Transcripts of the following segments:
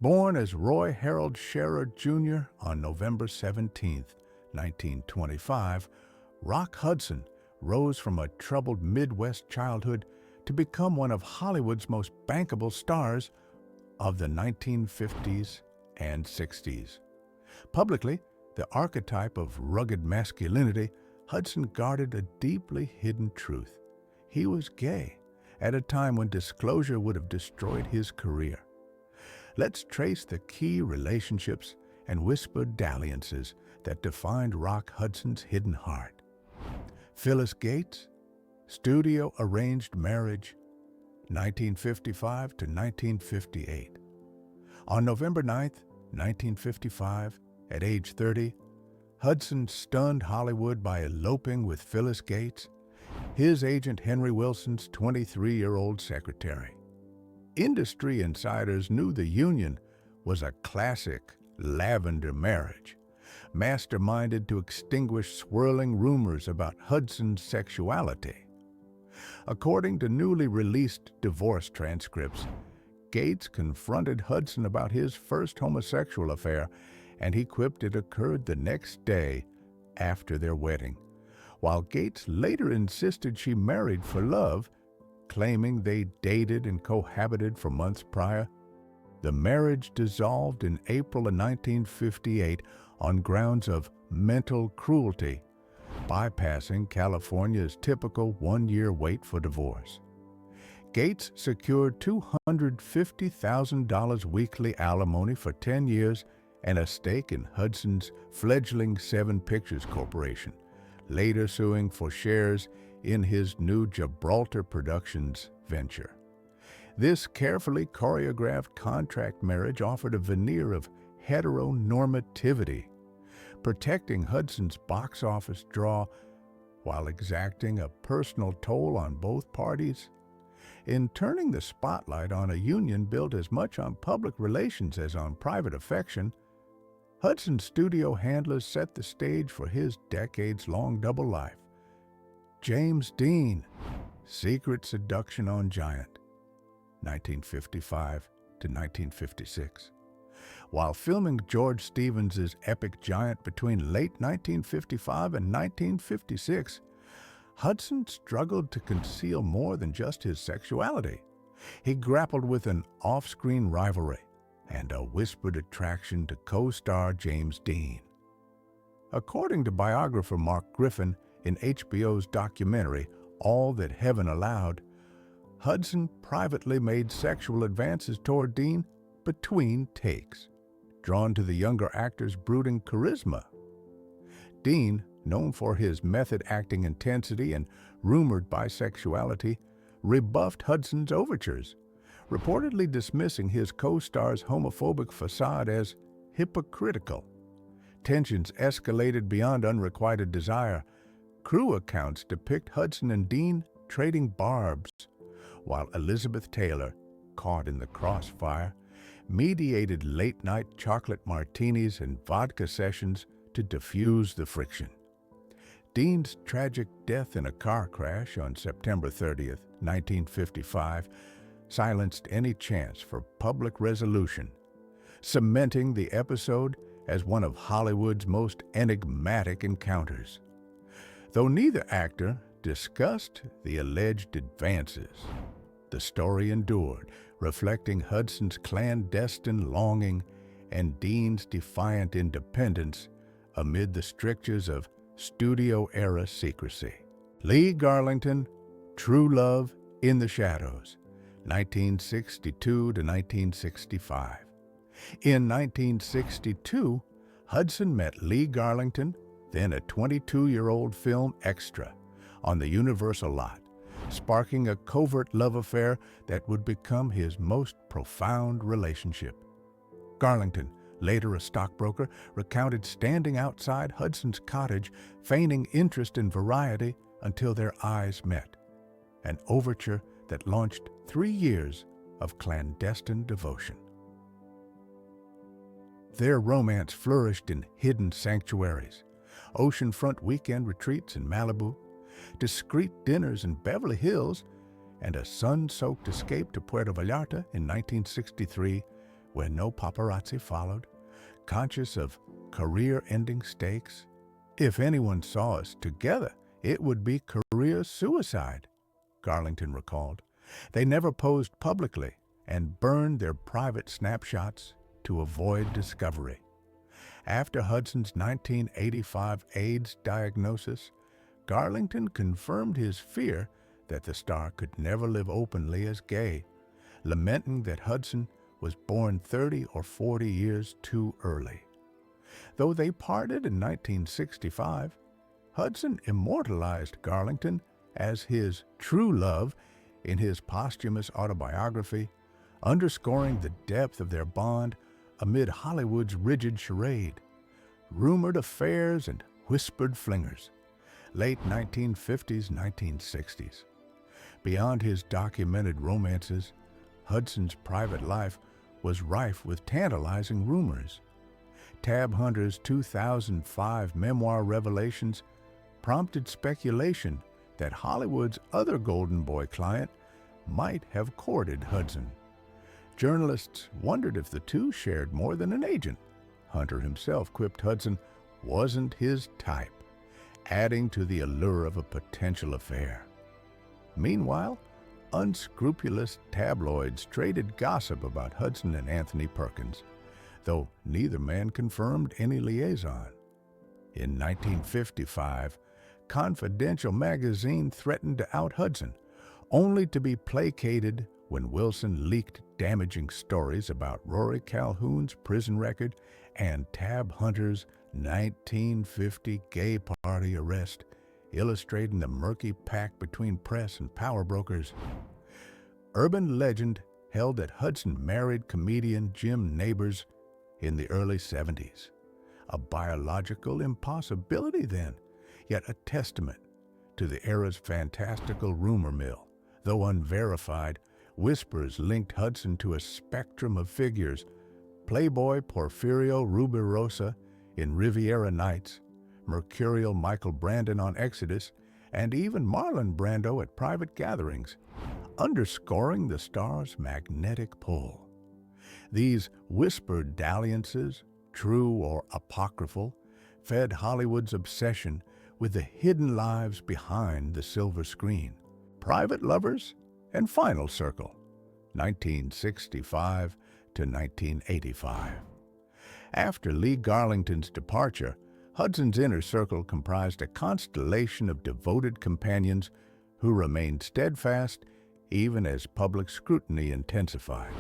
Born as Roy Harold Scherer Jr. on November 17, 1925, Rock Hudson rose from a troubled Midwest childhood to become one of Hollywood's most bankable stars of the 1950s and 60s. Publicly, the archetype of rugged masculinity, Hudson guarded a deeply hidden truth. He was gay at a time when disclosure would have destroyed his career. Let's trace the key relationships and whispered dalliances that defined Rock Hudson's hidden heart. Phyllis Gates, studio-arranged marriage, 1955 to 1958. On November 9, 1955, at age 30, Hudson stunned Hollywood by eloping with Phyllis Gates, his agent Henry Wilson's 23-year-old secretary. Industry insiders knew the union was a classic lavender marriage, masterminded to extinguish swirling rumors about Hudson's sexuality. According to newly released divorce transcripts, Gates confronted Hudson about his first homosexual affair, and he quipped it occurred the next day after their wedding, while Gates later insisted she married for love, claiming they dated and cohabited for months prior. The marriage dissolved in April of 1958 on grounds of mental cruelty, bypassing California's typical one-year wait for divorce. Gates secured $250,000 weekly alimony for 10 years and a stake in Hudson's fledgling Seven Pictures Corporation, later suing for shares in his new Gibraltar Productions venture. This carefully choreographed contract marriage offered a veneer of heteronormativity, protecting Hudson's box office draw while exacting a personal toll on both parties. In turning the spotlight on a union built as much on public relations as on private affection, Hudson's studio handlers set the stage for his decades-long double life. James Dean, Secret Seduction on Giant, 1955 to 1956. While filming George Stevens's epic Giant between late 1955 and 1956, Hudson struggled to conceal more than just his sexuality. He grappled with an off-screen rivalry and a whispered attraction to co-star James Dean. According to biographer Mark Griffin in HBO's documentary All That Heaven Allowed, Hudson privately made sexual advances toward Dean between takes, drawn to the younger actor's brooding charisma. Dean, known for his method acting intensity and rumored bisexuality, rebuffed Hudson's overtures, reportedly dismissing his co-star's homophobic facade as hypocritical. Tensions escalated beyond unrequited desire. Crew accounts depict Hudson and Dean trading barbs, while Elizabeth Taylor, caught in the crossfire, mediated late-night chocolate martinis and vodka sessions to diffuse the friction. Dean's tragic death in a car crash on September 30, 1955, silenced any chance for public resolution, cementing the episode as one of Hollywood's most enigmatic encounters. Though neither actor discussed the alleged advances, the story endured, reflecting Hudson's clandestine longing and Dean's defiant independence amid the strictures of studio-era secrecy. Lee Garlington, True Love in the Shadows, 1962 to 1965. In 1962, Hudson met Lee Garlington, then a 22-year-old film extra, on the Universal lot, sparking a covert love affair that would become his most profound relationship. Garlington, later a stockbroker, recounted standing outside Hudson's cottage, feigning interest in Variety until their eyes met, an overture that launched 3 years of clandestine devotion. Their romance flourished in hidden sanctuaries, oceanfront weekend retreats in Malibu, discreet dinners in Beverly Hills, and a sun-soaked escape to Puerto Vallarta in 1963, where no paparazzi followed, conscious of career-ending stakes. If anyone saw us together, it would be career suicide, Garlington recalled. They never posed publicly and burned their private snapshots to avoid discovery. After Hudson's 1985 AIDS diagnosis, Garlington confirmed his fear that the star could never live openly as gay, lamenting that Hudson was born 30 or 40 years too early. Though they parted in 1965, Hudson immortalized Garlington as his true love in his posthumous autobiography, underscoring the depth of their bond amid Hollywood's rigid charade, rumored affairs and whispered flingers, late 1950s, 1960s. Beyond his documented romances, Hudson's private life was rife with tantalizing rumors. Tab Hunter's 2005 memoir Revelations prompted speculation that Hollywood's other Golden Boy client might have courted Hudson. Journalists wondered if the two shared more than an agent. Hunter himself quipped Hudson wasn't his type, adding to the allure of a potential affair. Meanwhile, unscrupulous tabloids traded gossip about Hudson and Anthony Perkins, though neither man confirmed any liaison. In 1955, Confidential magazine threatened to out Hudson, only to be placated when Wilson leaked damaging stories about Rory Calhoun's prison record and Tab Hunter's 1950 gay party arrest, illustrating the murky pact between press and power brokers. Urban legend held that Hudson married comedian Jim Nabors in the early 70s. A biological impossibility then, yet a testament to the era's fantastical rumor mill. Though unverified, whispers linked Hudson to a spectrum of figures: Playboy Porfirio Rubirosa in Riviera Nights, mercurial Michael Brandon on Exodus, and even Marlon Brando at private gatherings, underscoring the star's magnetic pull. These whispered dalliances, true or apocryphal, fed Hollywood's obsession with the hidden lives behind the silver screen. Private Lovers and Final Circle, 1965 to 1985. After Lee Garlington's departure, Hudson's inner circle comprised a constellation of devoted companions who remained steadfast even as public scrutiny intensified.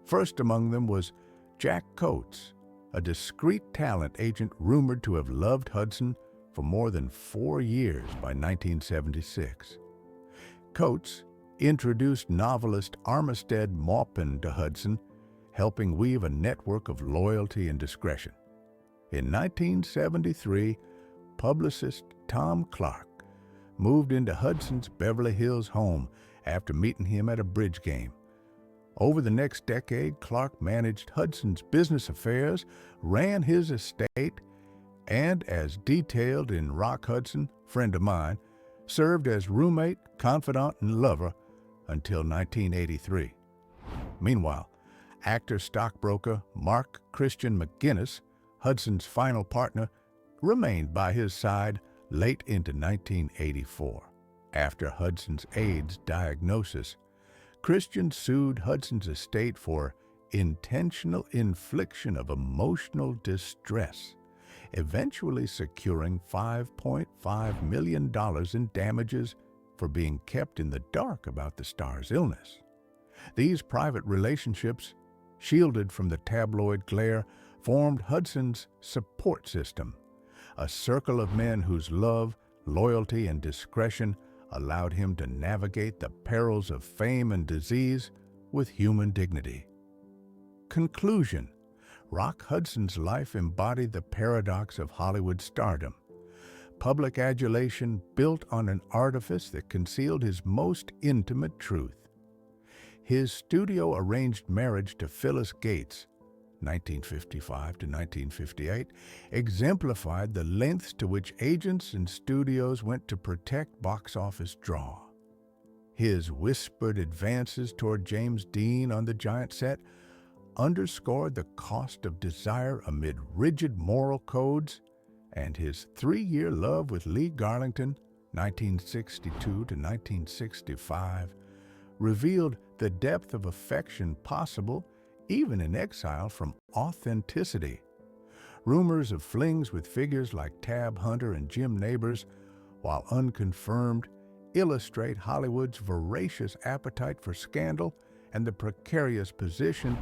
First among them was Jack Coates, a discreet talent agent rumored to have loved Hudson for more than 4 years by 1976. Coates introduced novelist Armistead Maupin to Hudson, helping weave a network of loyalty and discretion. In 1973, publicist Tom Clark moved into Hudson's Beverly Hills home after meeting him at a bridge game. Over the next decade, Clark managed Hudson's business affairs, ran his estate, and, as detailed in Rock Hudson, Friend of Mine, served as roommate, confidant, and lover until 1983. Meanwhile, actor-stockbroker Mark Christian McGinnis, Hudson's final partner, remained by his side late into 1984. After Hudson's AIDS diagnosis, Christian sued Hudson's estate for intentional infliction of emotional distress, eventually securing $5.5 million in damages for being kept in the dark about the star's illness. These private relationships, shielded from the tabloid glare, formed Hudson's support system, a circle of men whose love, loyalty, and discretion allowed him to navigate the perils of fame and disease with human dignity. Conclusion: Rock Hudson's life embodied the paradox of Hollywood stardom. Public adulation built on an artifice that concealed his most intimate truth. His studio-arranged marriage to Phyllis Gates, 1955 to 1958, exemplified the lengths to which agents and studios went to protect box office draw. His whispered advances toward James Dean on the giant set, underscored the cost of desire amid rigid moral codes, and his three-year love with Lee Garlington, 1962 to 1965, revealed the depth of affection possible even in exile from authenticity. Rumors of flings with figures like Tab Hunter and Jim Nabors, while unconfirmed, illustrate Hollywood's voracious appetite for scandal and the precarious position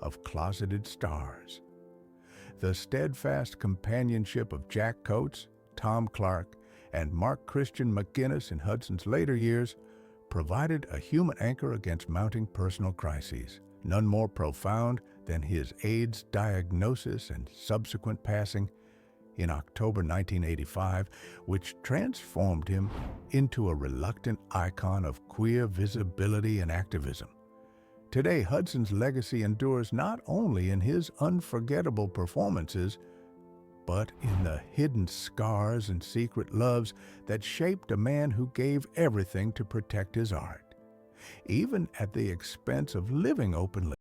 of closeted stars. The steadfast companionship of Jack Coates, Tom Clark, and Mark Christian McGinnis in Hudson's later years provided a human anchor against mounting personal crises, none more profound than his AIDS diagnosis and subsequent passing in October 1985, which transformed him into a reluctant icon of queer visibility and activism. Today, Hudson's legacy endures not only in his unforgettable performances, but in the hidden scars and secret loves that shaped a man who gave everything to protect his art, even at the expense of living openly.